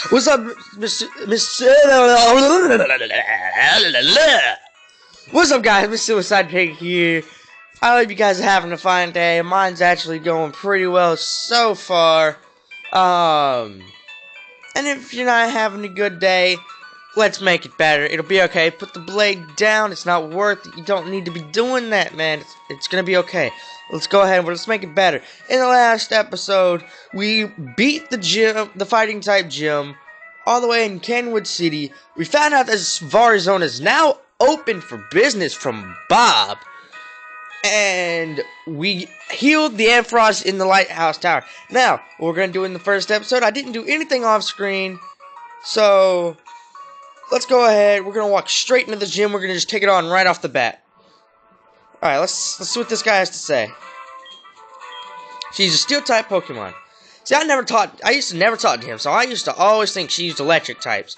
What's up, Mr. What's up, guys? Mr. Suicide Pig here. I hope you guys are having a fine day. Mine's actually going pretty well so far. And if you're not having a good day, let's make it better. It'll be okay. Put the blade down. It's not worth it. You don't need to be doing that, man. It's gonna be okay. Let's go ahead and let's make it better. In the last episode, we beat the fighting type gym, all the way in Kenwood City. We found out that Varizone is now open for business from Bob. And we healed the Ampharos in the Lighthouse Tower. Now, what we're gonna do in the first episode, I didn't do anything off screen, so let's go ahead. We're gonna walk straight into the gym. We're gonna just take it on right off the bat. Alright, let's see what this guy has to say. She's a steel-type Pokemon. See, I used to never talk to him, so I used to always think she used electric types.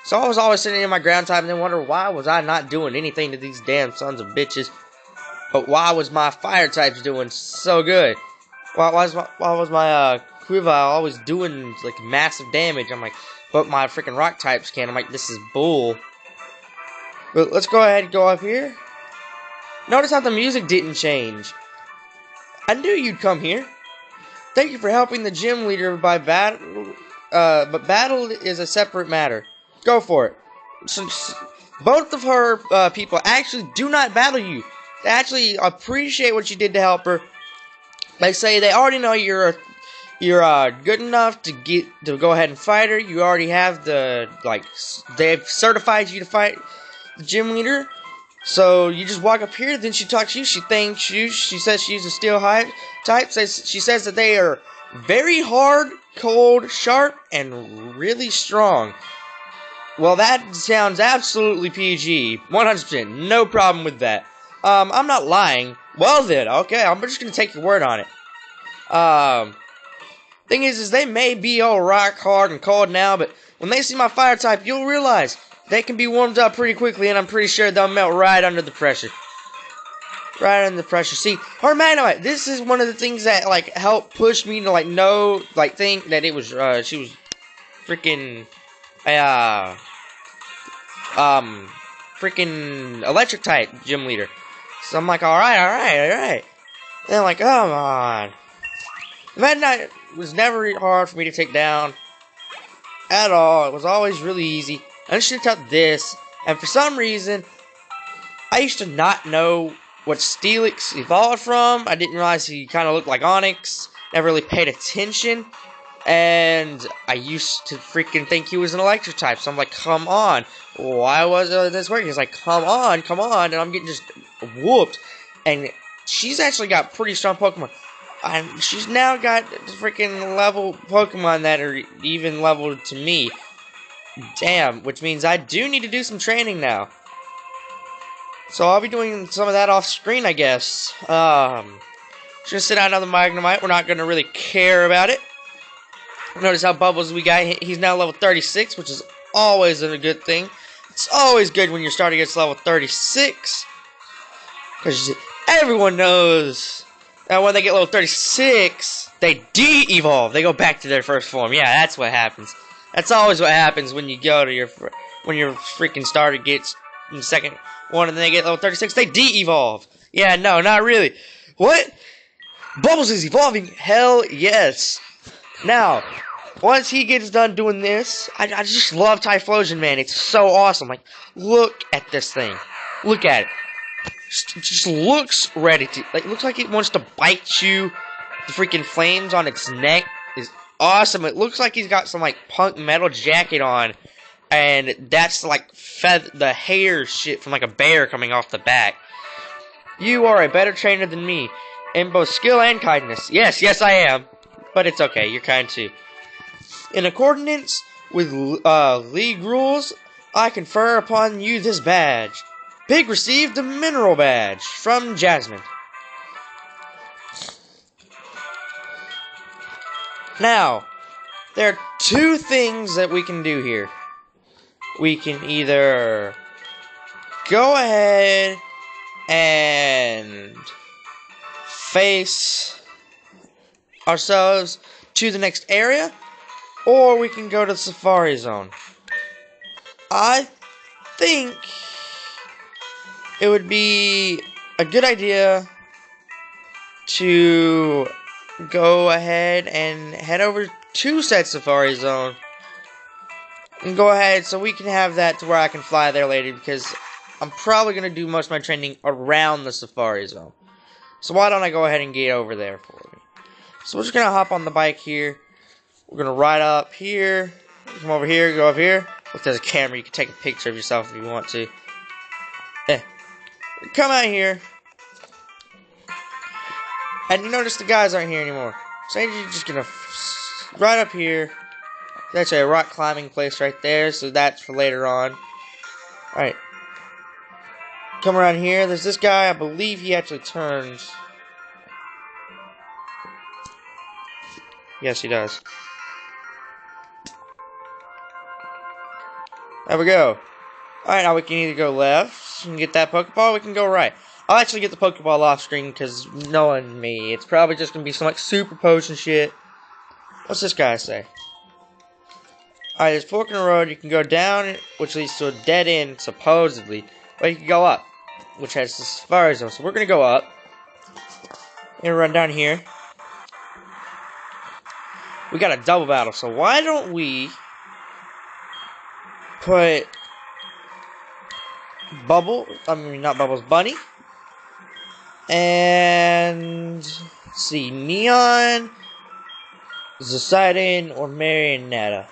So I was always sitting in my ground type and then wonder why was I not doing anything to these damn sons of bitches. But why was my fire types doing so good? Why was my Quiver always doing like massive damage? I'm like, but my freaking rock types can. I'm like, this is bull. But let's go ahead and go up here. Notice how the music didn't change. I knew you'd come here. Thank you for helping the gym leader by battle. But battle is a separate matter. Go for it. Both of her people actually do not battle you. They actually appreciate what you did to help her. They say they already know you're good enough to go ahead and fight her. You already have they've certified you to fight the gym leader. So you just walk up here, then she talks to you, she thanks you, she says she's a steel type, she says that they are very hard, cold, sharp, and really strong. Well, that sounds absolutely PG, 100%, no problem with that. I'm not lying. Well then, okay, I'm just gonna take your word on it. Thing is they may be all rock hard and cold now, but when they see my fire type, you'll realize they can be warmed up pretty quickly, and I'm pretty sure they'll melt right under the pressure. Right under the pressure. See, her Magnemite, this is one of the things that, like, helped push me to, like, know, like, think that it was, she was freaking, freaking electric type gym leader. So I'm like, alright. And I'm like, come on. Magnemite was never hard for me to take down. At all. It was always really easy. I should have taught this, and for some reason, I used to not know what Steelix evolved from. I didn't realize he kind of looked like Onix. Never really paid attention, and I used to freaking think he was an electric type. So I'm like, come on, why was this working? He's like, come on, and I'm getting just whooped. And she's actually got pretty strong Pokemon. And she's now got freaking level Pokemon that are even leveled to me. Damn, which means I do need to do some training now. So I'll be doing some of that off screen, I guess. Just gonna sit out another Magnemite. We're not gonna really care about it. Notice how Bubbles we got. He's now level 36, which is always a good thing. It's always good when you're starting against level 36. Because everyone knows that when they get level 36, they de-evolve. They go back to their first form. Yeah, that's what happens. That's always what happens when you go to when your freaking starter gets in the second one and then they get level 36, they de-evolve. Yeah, no, not really. What? Bubbles is evolving? Hell yes. Now, once he gets done doing this, I just love Typhlosion, man. It's so awesome. Like, look at this thing. Look at it. Just looks ready to, like, looks like it wants to bite you. The freaking flames on its neck is awesome. It looks like he's got some, like, punk metal jacket on, and that's, like, the hair shit from, like, a bear coming off the back. You are a better trainer than me, in both skill and kindness. Yes, I am. But it's okay, you're kind too. In accordance with league rules, I confer upon you this badge. Pig received a mineral badge from Jasmine. Now, there are two things that we can do here. We can either go ahead and face ourselves to the next area, or we can go to the Safari Zone. I think it would be a good idea to go ahead and head over to said Safari Zone and go ahead so we can have that to where I can fly there later, because I'm probably going to do most of my training around the Safari Zone. So why don't I go ahead and get over there for me. So we're just going to hop on the bike here. We're going to ride up here. Come over here, go up here. Look, there's a camera. You can take a picture of yourself if you want to. Come out here. And you notice the guys aren't here anymore. So you're just going to ride up here. That's a rock climbing place right there. So that's for later on. Alright. Come around here. There's this guy. I believe he actually turns. Yes, he does. There we go. Alright, now we can either go left and get that Pokeball, or we can go right. I'll actually get the Pokeball off screen, because knowing me, it's probably just going to be some like super potion shit. What's this guy say? Alright, there's a fork in the road. You can go down, which leads to a dead end, supposedly. Or you can go up, which has the Safari Zone. So we're going to go up. And run down here. We got a double battle, so why don't we put Bunny. And let's see, Neon, Zacian, or Marionetta.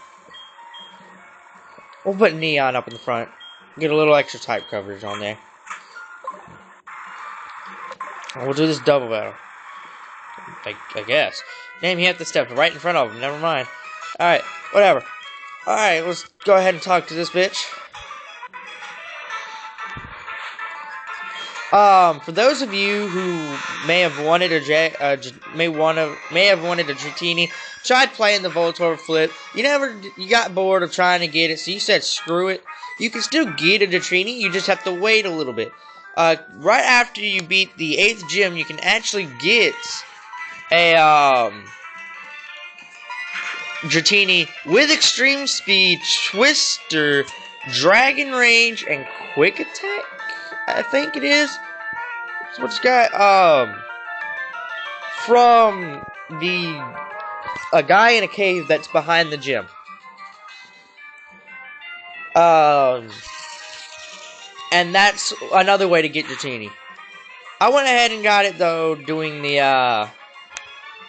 We'll put Neon up in the front. Get a little extra type coverage on there. And we'll do this double battle. I guess. Damn, he had to step right in front of him. Never mind. Alright, whatever. Alright, let's go ahead and talk to this bitch. For those of you who may have wanted a Dratini, tried playing the Voltorb flip, you got bored of trying to get it, so you said screw it. You can still get a Dratini, you just have to wait a little bit. Right after you beat the 8th gym, you can actually get a Dratini with extreme speed, Twister, Dragon Range, and Quick Attack. I think it is. So what you got? From a guy in a cave that's behind the gym. And that's another way to get Dratini. I went ahead and got it though, doing the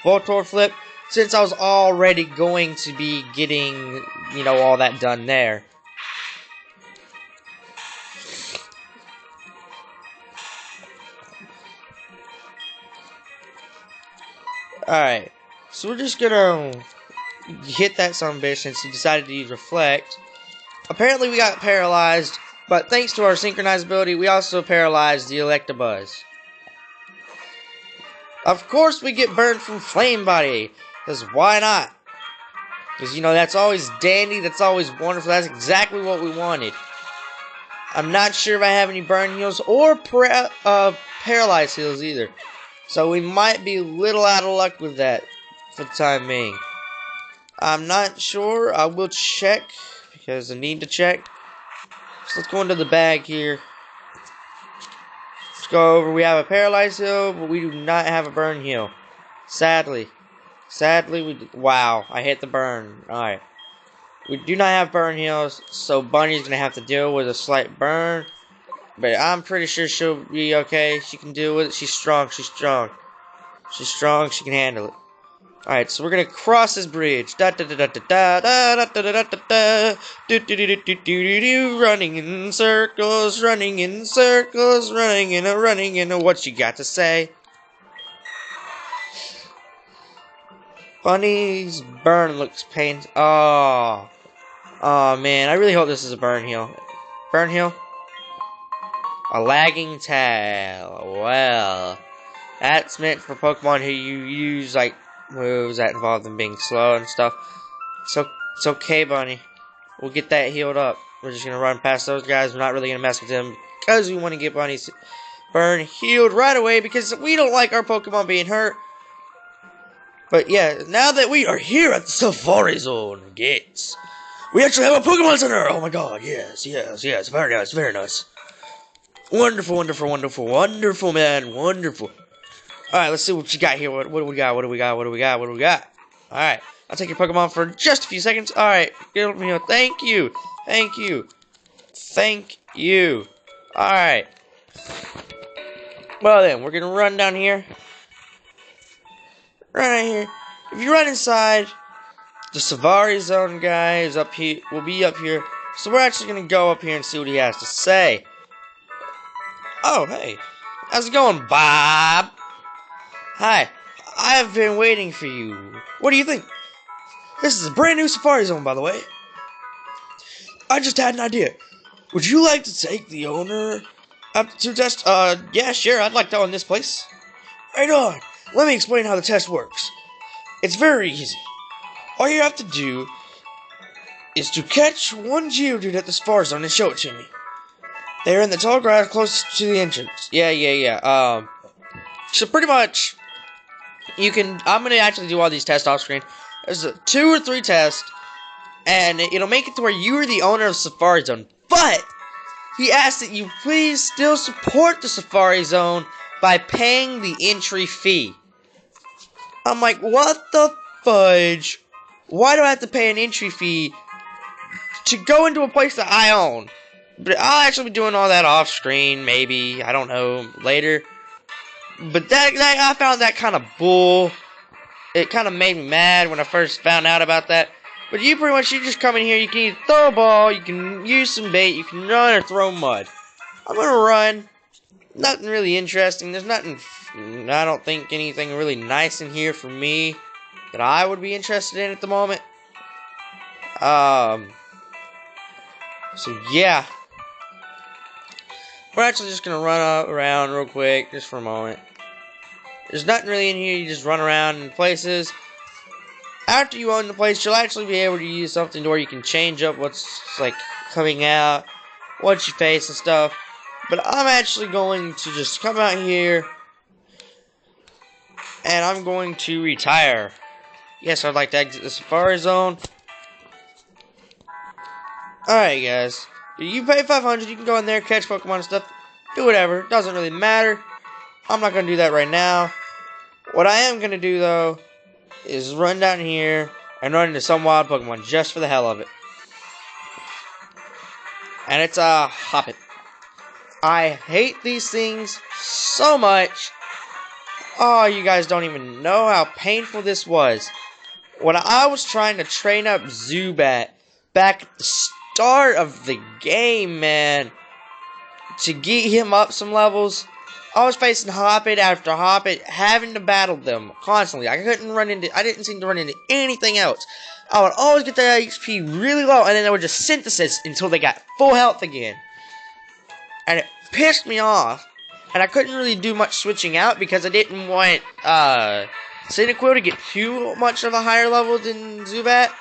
Voltorb flip, since I was already going to be getting, all that done there. Alright, so we're just gonna hit that sumbitch since he decided to use Reflect. Apparently we got paralyzed, but thanks to our synchronized ability, we also paralyzed the Electabuzz. Of course we get burned from Flame Body, because why not? Because, that's always dandy, that's always wonderful, that's exactly what we wanted. I'm not sure if I have any burn heals or paralyzed heals either. So we might be a little out of luck with that for the time being. I'm not sure. I will check because I need to check. So let's go into the bag here. Let's go over. We have a paralyzed heal, but we do not have a burn heal. Sadly, wow, I hit the burn. Alright. We do not have burn heals, so Bunny's going to have to deal with a slight burn. But I'm pretty sure she'll be okay. She can deal with it. She's strong. She can handle it. Alright, so we're gonna cross this bridge. Running in circles, running in a what you got to say? Bunny's burn looks painful. Oh man, I really hope this is a burn heal. Burn heal? A lagging tail. Well, that's meant for Pokemon who you use like moves that involve them being slow and stuff. So it's okay, Bunny. We'll get that healed up. We're just gonna run past those guys. We're not really gonna mess with them because we want to get Bunny's burn healed right away because we don't like our Pokemon being hurt. But yeah, now that we are here at the Safari Zone gates, we actually have a Pokemon Center! Oh my god, yes, yes, yes. Very nice, very nice. Wonderful, wonderful, wonderful, wonderful, man. Wonderful. Alright, let's see what you got here. What do we got? What do we got? What do we got? What do we got? Alright, I'll take your Pokemon for just a few seconds. Alright, thank you. Thank you. Thank you. Alright. Well then, we're gonna run down here. Right here. If you run inside, the Safari Zone guy is up here. Will be up here. So we're actually gonna go up here and see what he has to say. Oh, hey. How's it going, Bob? Hi. I've been waiting for you. What do you think? This is a brand new Safari Zone, by the way. I just had an idea. Would you like to take the owner up to test? Yeah, sure. I'd like to own this place. Right on. Let me explain how the test works. It's very easy. All you have to do is to catch one Geodude at the Safari Zone and show it to me. They're in the tall grass close to the entrance. Yeah. So pretty much, you can. I'm gonna actually do all these tests off screen. There's 2 or 3 tests, and it'll make it to where you are the owner of Safari Zone. But he asks that you please still support the Safari Zone by paying the entry fee. I'm like, what the fudge? Why do I have to pay an entry fee to go into a place that I own? But I'll actually be doing all that off screen, maybe, I don't know, later. But that I found that kind of bull. It kind of made me mad when I first found out about that. But you just come in here, you can either throw a ball, you can use some bait, you can run or throw mud. I'm gonna run. Nothing really interesting. There's nothing, I don't think anything really nice in here for me that I would be interested in at the moment. So yeah. We're actually just gonna run around real quick, just for a moment. There's nothing really in here, you just run around in places. After you own the place, you'll actually be able to use something to where you can change up what's, like, coming out, what you face and stuff. But I'm actually going to just come out here, and I'm going to retire. Yes, I'd like to exit the Safari Zone. Alright, guys. You pay 500, you can go in there, catch Pokemon and stuff, do whatever, doesn't really matter. I'm not going to do that right now. What I am going to do, though, is run down here and run into some wild Pokemon just for the hell of it. And it's a Hoppip. I hate these things so much. Oh, you guys don't even know how painful this was. When I was trying to train up Zubat back at the start of the game, man, to get him up some levels, I was facing Hoppip after Hoppip, having to battle them constantly. I didn't seem to run into anything else. I would always get their HP really low, and then they would just synthesis until they got full health again. And it pissed me off. And I couldn't really do much switching out because I didn't want Cyndaquil to get too much of a higher level than Zubat.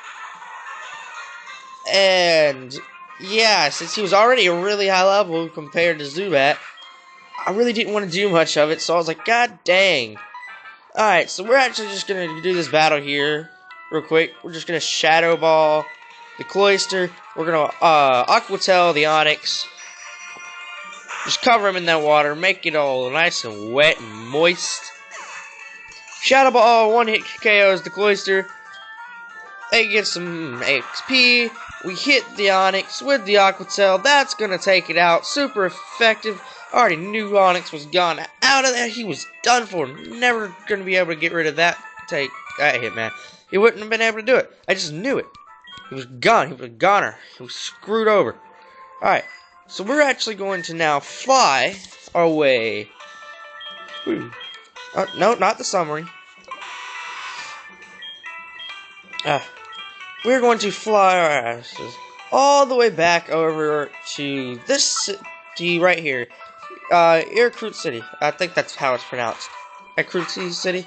And yeah, since he was already a really high level compared to Zubat, I really didn't want to do much of it, so I was like, god dang. Alright, so we're actually just going to do this battle here real quick. We're just going to Shadow Ball the Cloyster. We're going to Aqua Tail the Onix. Just cover him in that water, make it all nice and wet and moist. Shadow Ball, 1-hit KOs the Cloyster. They get some XP. We hit the Onix with the Aqua Tail. That's going to take it out. Super effective. I already knew Onix was gone out of there. He was done for. Never going to be able to get rid of that hit, man. He wouldn't have been able to do it. I just knew it. He was gone. He was a goner. He was screwed over. Alright. So we're actually going to now fly our way. No, not the summary. We're going to fly our asses all the way back over to this city right here. Erkrut City. I think that's how it's pronounced. Erkrut City?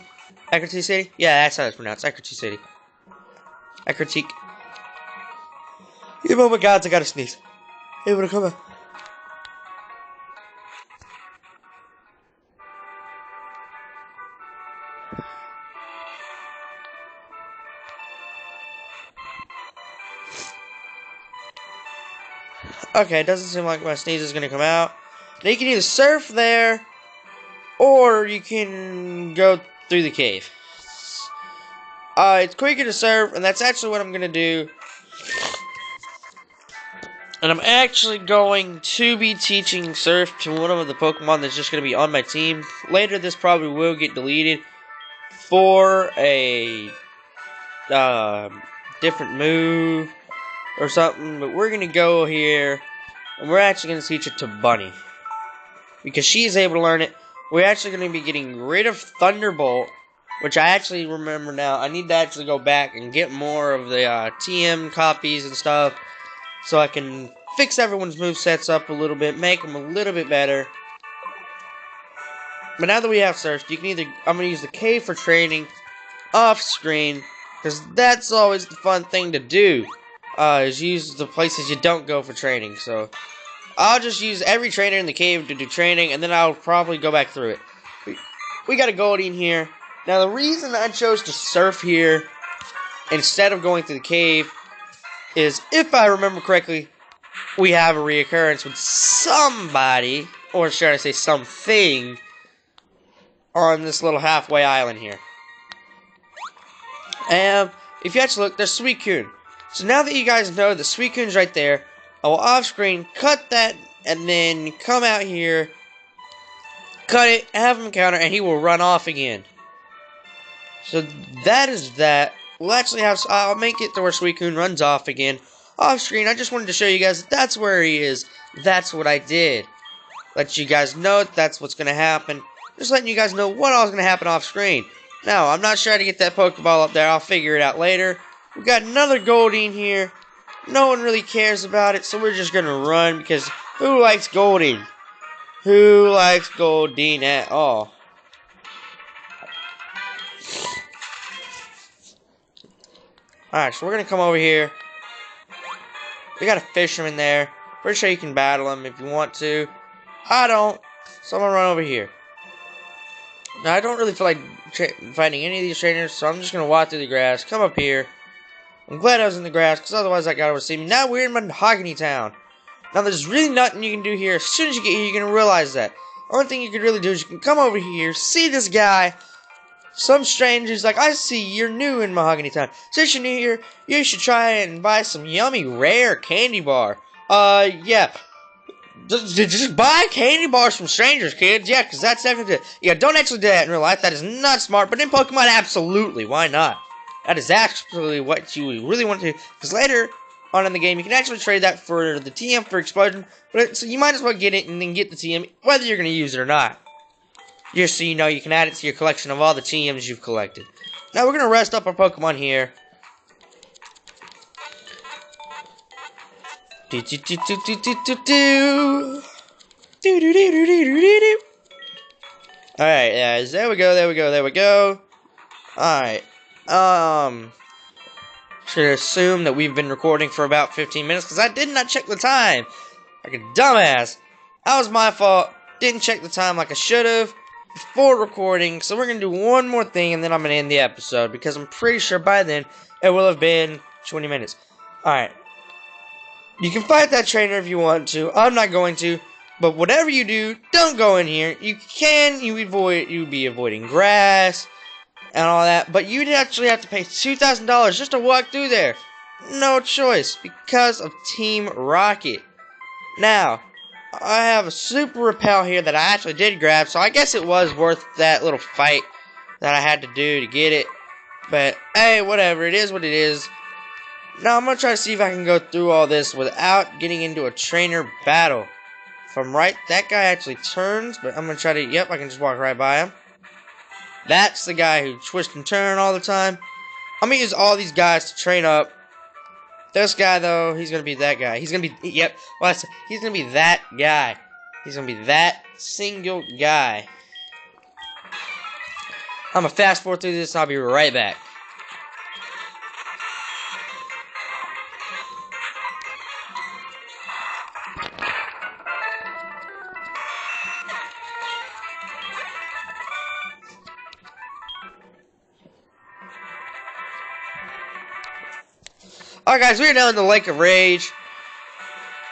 Erkrut City? Yeah, that's how it's pronounced. Erkrut City. Erkrut. Oh my god, I gotta sneeze. Hey, wanna come on? Okay, it doesn't seem like my sneeze is gonna come out. Now you can either surf there, or you can go through the cave. It's quicker to surf, and that's actually what I'm gonna do. And I'm actually going to be teaching surf to one of the Pokemon that's just gonna be on my team. Later, this probably will get deleted for a different move or something. But we're gonna go here, and we're actually gonna teach it to Bunny because she's able to learn it. We're actually gonna be getting rid of Thunderbolt, which I actually remember now. I need to actually go back and get more of the TM copies and stuff, so I can fix everyone's movesets up a little bit, make them a little bit better. But now that we have searched, you can either, I'm going to use the cave for training off screen, because that's always the fun thing to do, is use the places you don't go for training. So I'll just use every trainer in the cave to do training, and then I'll probably go back through it. We got a Goldeen here. Now the reason I chose to surf here instead of going through the cave is, if I remember correctly, we have a reoccurrence with somebody, or should I say something, on this little halfway island here. And if you actually look, there's Suicune. So now that you guys know that Suicune's right there, I will off screen cut that and then come out here, cut it, have him counter, and he will run off again. So that is that. We'll actually have, I'll make it to where Suicune runs off again. Off screen, I just wanted to show you guys that's where he is. That's what I did. Let you guys know that's what's going to happen. Just letting you guys know what all is going to happen off screen. Now, I'm not sure how to get that Pokeball up there. I'll figure it out later. We got another Goldeen here. No one really cares about it, so we're just going to run because who likes Goldeen? Who likes Goldeen at all? Alright, so we're going to come over here. We got a Fisherman there. Pretty sure you can battle him if you want to. I don't, so I'm going to run over here. Now, I don't really feel like fighting any of these trainers, so I'm just going to walk through the grass, come up here. I'm glad I was in the grass, because otherwise that guy would see me. Now we're in Mahogany Town. Now, there's really nothing you can do here. As soon as you get here, you're going to realize that. The only thing you can really do is you can come over here, see this guy. Some stranger's like, I see you're new in Mahogany Town. Since you're new here, you should try and buy some yummy, rare candy bar. Yeah. Just buy candy bars from strangers, kids. Yeah, because that's definitely it. Yeah, don't actually do that in real life. That is not smart. But in Pokemon, absolutely. Why not? That is actually what you really want to do. Because later on in the game, you can actually trade that for the TM for Explosion. But so you might as well get it and then get the TM, whether you're going to use it or not. Just so you know, you can add it to your collection of all the TMs you've collected. Now, we're going to rest up our Pokemon here. Alright, guys, there we go. Alright, should assume that we've been recording for about 15 minutes, because I did not check the time. Like a dumbass. That was my fault. Didn't check the time like I should have before recording, so we're going to do one more thing, and then I'm going to end the episode, because I'm pretty sure by then it will have been 20 minutes. Alright. You can fight that trainer if you want to. I'm not going to. But whatever you do, don't go in here. You'd be avoiding grass and all that. But you'd actually have to pay $2,000 just to walk through there. No choice. Because of Team Rocket. Now, I have a Super Repel here that I actually did grab. So I guess it was worth that little fight that I had to do to get it. But, hey, whatever. It is what it is. Now, I'm going to try to see if I can go through all this without getting into a trainer battle. If I'm right, that guy actually turns, but I'm going to try to, yep, I can just walk right by him. That's the guy who twists and turns all the time. I'm going to use all these guys to train up. This guy, though, he's going to be that guy. He's going to be, yep, well, he's going to be that guy. He's going to be that single guy. I'm going to fast forward through this, and I'll be right back. Alright guys, we're now in the Lake of Rage.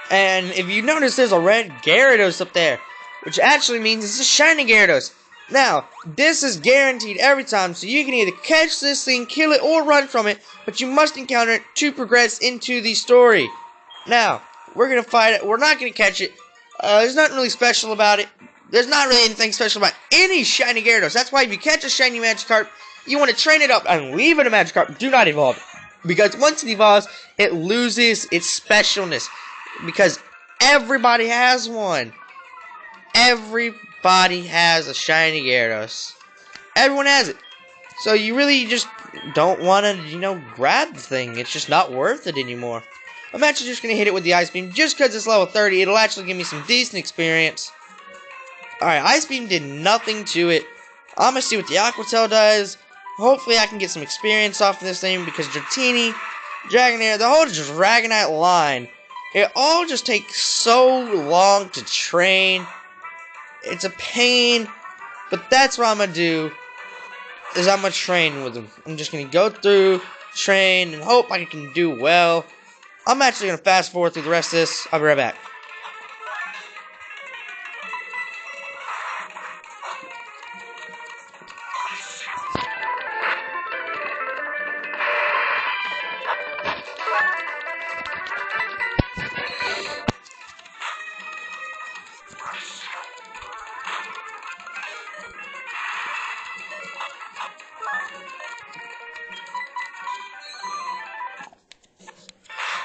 And if you notice, there's a red Gyarados up there, which actually means it's a shiny Gyarados. Now, this is guaranteed every time, so you can either catch this thing, kill it, or run from it, but you must encounter it to progress into the story. Now, we're going to fight it. We're not going to catch it. There's nothing really special about it. There's not really anything special about any shiny Gyarados. That's why if you catch a shiny Magikarp, you want to train it up and leave it a Magikarp. Do not evolve it. Because once it evolves, it loses its specialness. Because everybody has one. Everybody has a shiny Gyarados. Everyone has it. So you really just don't want to, grab the thing. It's just not worth it anymore. I'm actually just going to hit it with the Ice Beam. Just because it's level 30, it'll actually give me some decent experience. Alright, Ice Beam did nothing to it. I'm going to see what the Aqua Tail does. Hopefully I can get some experience off of this thing because Dratini, Dragonair, the whole Dragonite line, it all just takes so long to train. It's a pain, but that's what I'm going to do, is I'm going to train with them. I'm just going to go through, train, and hope I can do well. I'm actually going to fast forward through the rest of this. I'll be right back.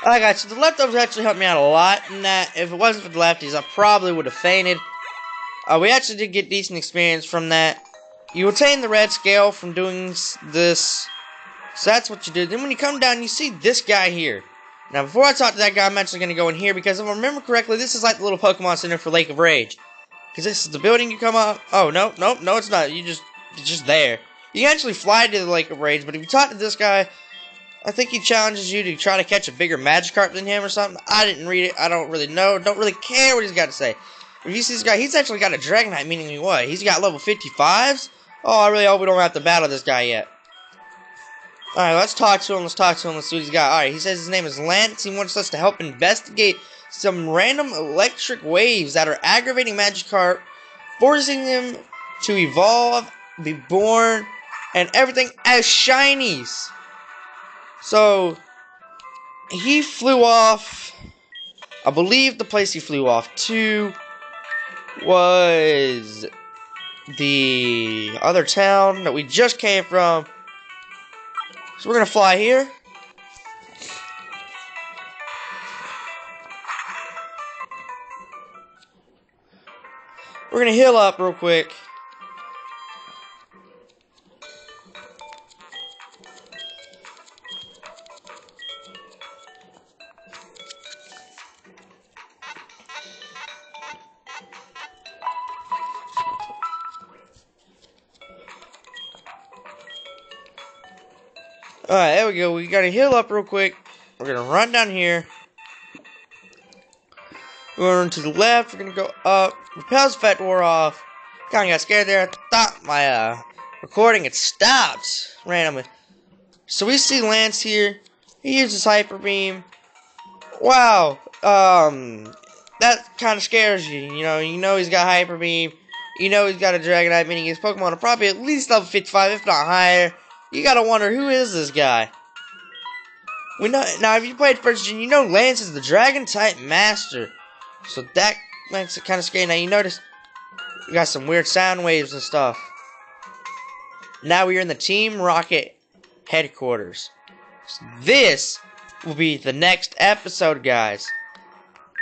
Alright guys, so the leftovers actually helped me out a lot in that. If it wasn't for the lefties, I probably would have fainted. We actually did get decent experience from that. You attain the red scale from doing this. So that's what you do. Then when you come down, you see this guy here. Now before I talk to that guy, I'm actually going to go in here because if I remember correctly, this is like the little Pokemon Center for Lake of Rage. Because this is the building you come up. Oh, no, it's not. It's just there. You can actually fly to the Lake of Rage, but if you talk to this guy, I think he challenges you to try to catch a bigger Magikarp than him or something. I didn't read it. I don't really know. Don't really care what he's got to say. If you see this guy, he's actually got a Dragonite, meaning what? He's got level 55s? Oh, I really hope we don't have to battle this guy yet. Alright, let's talk to him. Let's see what he's got. Alright, he says his name is Lance. He wants us to help investigate some random electric waves that are aggravating Magikarp, forcing them to evolve, be born, and everything as shinies. So, he flew off, I believe the place he flew off to was the other town that we just came from. So we're going to fly here. We're going to heal up real quick. Alright, there we go. We gotta heal up real quick. We're gonna run down here. We're going to the left. We're gonna go up. Repel's effect wore off. Kinda got scared there. I thought my recording had stopped randomly. So we see Lance here. He uses Hyper Beam. Wow. That kind of scares you. You know he's got Hyper Beam. You know he's got a Dragonite, meaning his Pokemon are probably at least level 55, if not higher. You gotta wonder, who is this guy? We know now. If you played first gen, you know Lance is the Dragon type master, so that makes it kind of scary. Now you notice you got some weird sound waves and stuff. Now we're in the Team Rocket headquarters. So this will be the next episode, guys.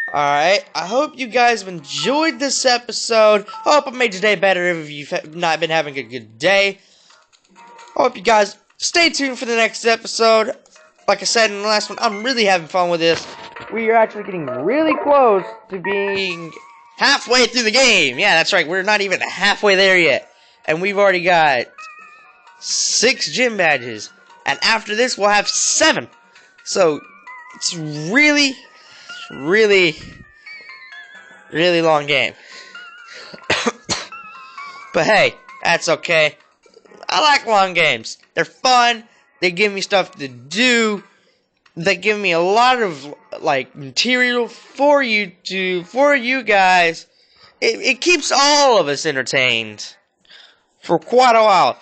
Alright, I hope you guys have enjoyed this episode. I hope I made your day better if you've not been having a good day. I hope you guys stay tuned for the next episode. Like I said in the last one, I'm really having fun with this. We are actually getting really close to being halfway through the game. Yeah, that's right. We're not even halfway there yet. And we've already got 6 gym badges. And after this, we'll have 7. So, it's really long game. But hey, that's okay. I like long games. They're fun. They give me stuff to do. They give me a lot of like material for you guys. It keeps all of us entertained for quite a while.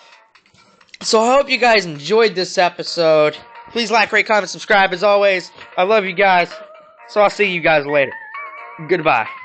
So I hope you guys enjoyed this episode. Please like, rate, comment, subscribe as always. I love you guys. So I'll see you guys later. Goodbye.